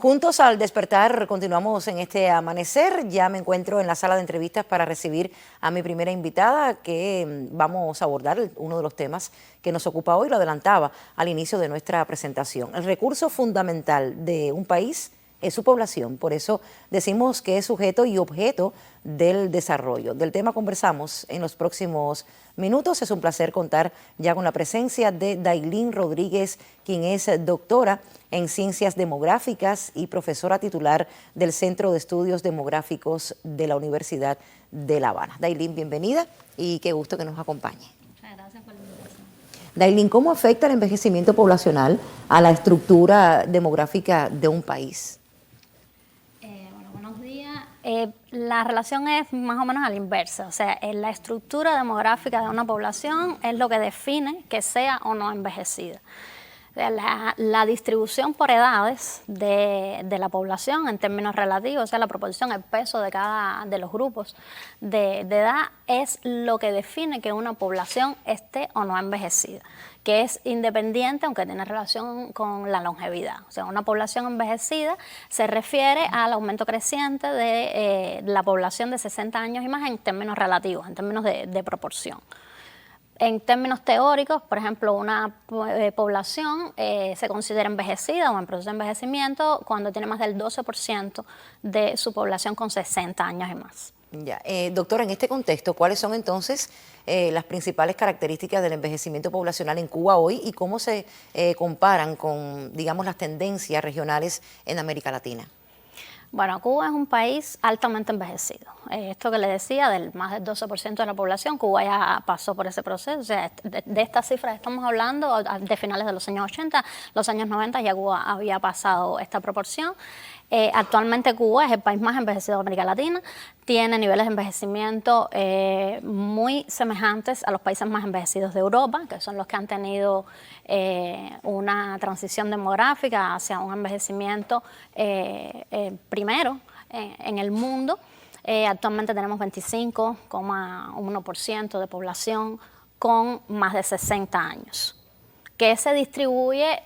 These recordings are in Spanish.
Juntos al despertar, continuamos en este amanecer. Ya me encuentro en la sala de entrevistas para recibir a mi primera invitada, que vamos a abordar uno de los temas que nos ocupa hoy. Lo adelantaba al inicio de nuestra presentación. El recurso fundamental de un país es su población. Por eso decimos que es sujeto y objeto del desarrollo. Del tema conversamos en los próximos minutos. Es un placer contar ya con la presencia de Dailín Rodríguez, quien es doctora en Ciencias Demográficas y profesora titular del Centro de Estudios Demográficos de la Universidad de La Habana. Dailín, bienvenida y qué gusto que nos acompañe. Muchas gracias por la invitación. Dailín, ¿cómo afecta el envejecimiento poblacional a la estructura demográfica de un país? Buenos días. La relación es más o menos a la inversa, o sea, la estructura demográfica de una población es lo que define que sea o no envejecida. La distribución por edades de la población en términos relativos, o sea, la proporción, el peso de cada de los grupos de edad es lo que define que una población esté o no envejecida, que es independiente, aunque tiene relación con la longevidad. O sea, una población envejecida se refiere al aumento creciente de la población de 60 años y más en términos relativos, en términos de proporción. En términos teóricos, por ejemplo, una población se considera envejecida o en proceso de envejecimiento cuando tiene más del 12% de su población con 60 años y más. Ya, doctora, en este contexto, ¿cuáles son entonces las principales características del envejecimiento poblacional en Cuba hoy y cómo se comparan con, digamos, las tendencias regionales en América Latina? Bueno, Cuba es un país altamente envejecido. Esto que le decía, del más del 12% de la población, Cuba ya pasó por ese proceso. O sea, de estas cifras estamos hablando de finales de los años 80, los años 90 ya Cuba había pasado esta proporción. Actualmente Cuba es el país más envejecido de América Latina, tiene niveles de envejecimiento muy semejantes a los países más envejecidos de Europa, que son los que han tenido una transición demográfica hacia un envejecimiento primero en el mundo. Actualmente tenemos 25,1% de población con más de 60 años, que se distribuye.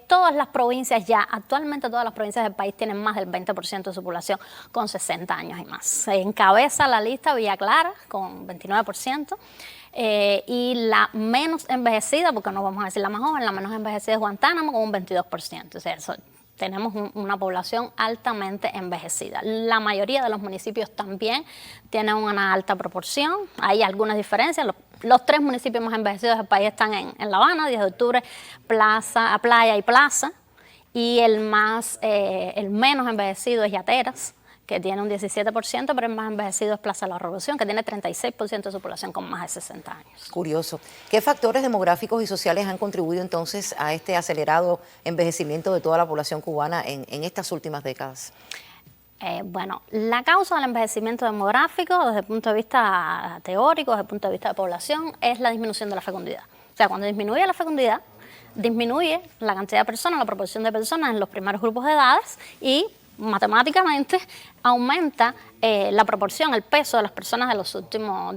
Todas las provincias ya, actualmente todas las provincias del país tienen más del 20% de su población con 60 años y más. Se encabeza la lista Villa Clara con 29%. Y la menos envejecida, porque no vamos a decir la más joven, la menos envejecida es Guantánamo con un 22%. O sea, tenemos una población altamente envejecida. La mayoría de los municipios también tienen una alta proporción. Hay algunas diferencias. Los tres municipios más envejecidos del país están en La Habana, 10 de octubre, Playa y Plaza. Y el menos envejecido es Yateras, que tiene un 17%, pero el más envejecido es Plaza de la Revolución, que tiene 36% de su población con más de 60 años. Curioso. ¿Qué factores demográficos y sociales han contribuido entonces a este acelerado envejecimiento de toda la población cubana en estas últimas décadas? Bueno, la causa del envejecimiento demográfico desde el punto de vista teórico, desde el punto de vista de población, es la disminución de la fecundidad. O sea, cuando disminuye la fecundidad, disminuye la cantidad de personas, la proporción de personas en los primeros grupos de edades y matemáticamente aumenta la proporción, el peso de las personas de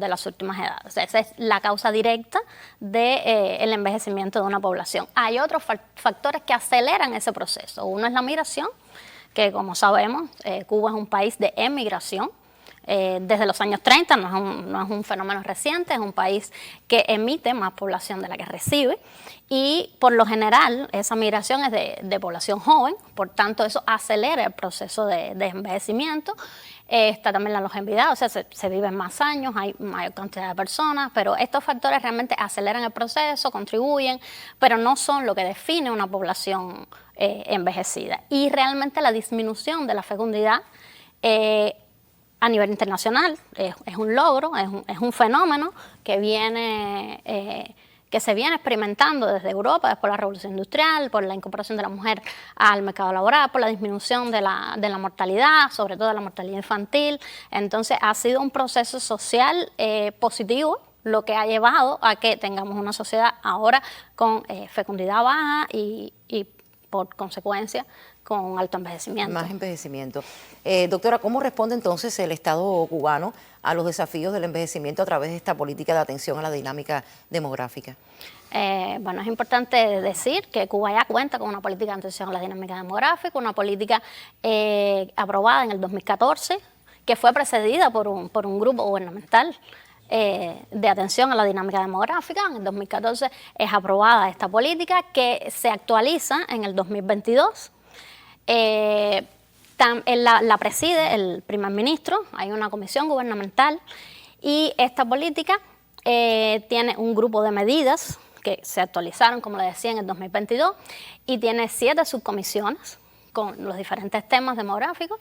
las últimas edades. O sea, esa es la causa directa del envejecimiento de una población. Hay otros factores que aceleran ese proceso. Uno es la migración, que como sabemos, Cuba es un país de emigración. Desde los años 30, no es un fenómeno reciente, es un país que emite más población de la que recibe y por lo general esa migración es de población joven, por tanto eso acelera el proceso de envejecimiento. Está también la longevidad, o sea, se viven más años, hay mayor cantidad de personas, pero estos factores realmente aceleran el proceso, contribuyen, pero no son lo que define una población envejecida. Y realmente la disminución de la fecundidad a nivel internacional es un logro, es un fenómeno que se viene experimentando desde Europa, después de la Revolución Industrial, por la incorporación de la mujer al mercado laboral, por la disminución de la mortalidad, sobre todo de la mortalidad infantil. Entonces ha sido un proceso social positivo, lo que ha llevado a que tengamos una sociedad ahora con fecundidad baja y por consecuencia con alto envejecimiento. Más envejecimiento. Doctora, ¿cómo responde entonces el Estado cubano a los desafíos del envejecimiento a través de esta política de atención a la dinámica demográfica? Bueno, es importante decir que Cuba ya cuenta con una política de atención a la dinámica demográfica, una política aprobada en el 2014, que fue precedida por un grupo gubernamental de atención a la dinámica demográfica. En el 2014 es aprobada esta política que se actualiza en el 2022. La preside el primer ministro, hay una comisión gubernamental y esta política tiene un grupo de medidas que se actualizaron, como le decía, en el 2022 y tiene 7 subcomisiones con los diferentes temas demográficos.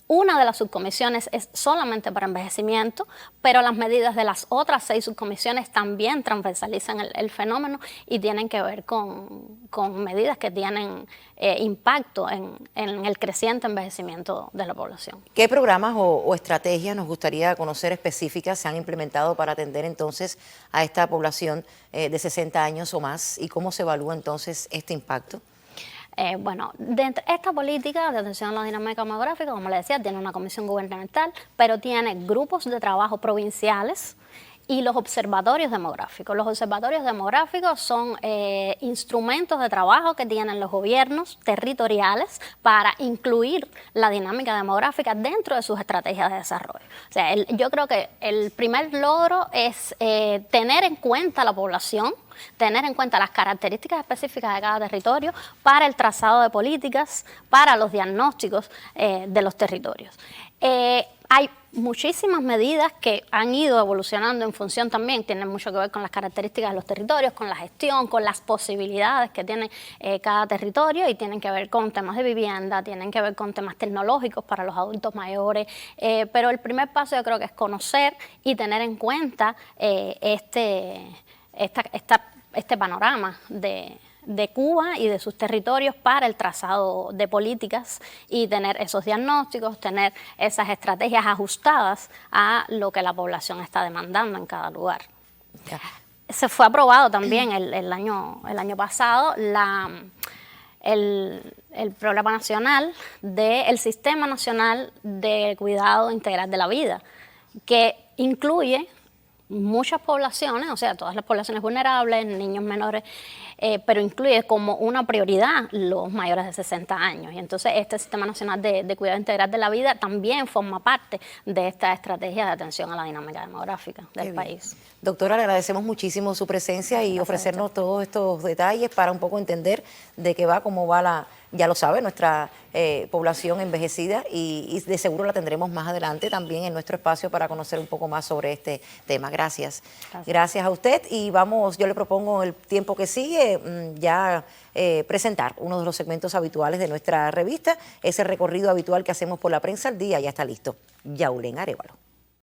Una de las subcomisiones es solamente para envejecimiento, pero las medidas de las otras 6 subcomisiones también transversalizan el fenómeno y tienen que ver con medidas que tienen impacto en el creciente envejecimiento de la población. ¿Qué programas o estrategias nos gustaría conocer específicas se han implementado para atender entonces a esta población de 60 años o más y cómo se evalúa entonces este impacto? Bueno, esta política de atención a la dinámica demográfica, como le decía, tiene una comisión gubernamental, pero tiene grupos de trabajo provinciales y los observatorios demográficos. Los observatorios demográficos son instrumentos de trabajo que tienen los gobiernos territoriales para incluir la dinámica demográfica dentro de sus estrategias de desarrollo. O sea, yo creo que el primer logro es tener en cuenta la población, tener en cuenta las características específicas de cada territorio para el trazado de políticas, para los diagnósticos de los territorios. Hay muchísimas medidas que han ido evolucionando en función también, tienen mucho que ver con las características de los territorios, con la gestión, con las posibilidades que tiene cada territorio y tienen que ver con temas de vivienda, tienen que ver con temas tecnológicos para los adultos mayores, pero el primer paso yo creo que es conocer y tener en cuenta este panorama de Cuba y de sus territorios para el trazado de políticas y tener esos diagnósticos, tener esas estrategias ajustadas a lo que la población está demandando en cada lugar. Ya. Se fue aprobado también el año pasado el Programa Nacional del Sistema Nacional de Cuidado Integral de la Vida, que incluye muchas poblaciones, o sea, todas las poblaciones vulnerables, niños menores, pero incluye como una prioridad los mayores de 60 años. Y entonces este Sistema Nacional de Cuidado Integral de la Vida también forma parte de esta estrategia de atención a la dinámica demográfica del país. Doctora, le agradecemos muchísimo su presencia y ofrecernos todos estos detalles para un poco entender de qué va, cómo va ya lo sabe, nuestra población envejecida y de seguro la tendremos más adelante también en nuestro espacio para conocer un poco más sobre este tema. Gracias. Gracias a usted y yo le propongo el tiempo que sigue ya presentar uno de los segmentos habituales de nuestra revista, ese recorrido habitual que hacemos por la prensa al día, ya está listo. Yaulén Arévalo.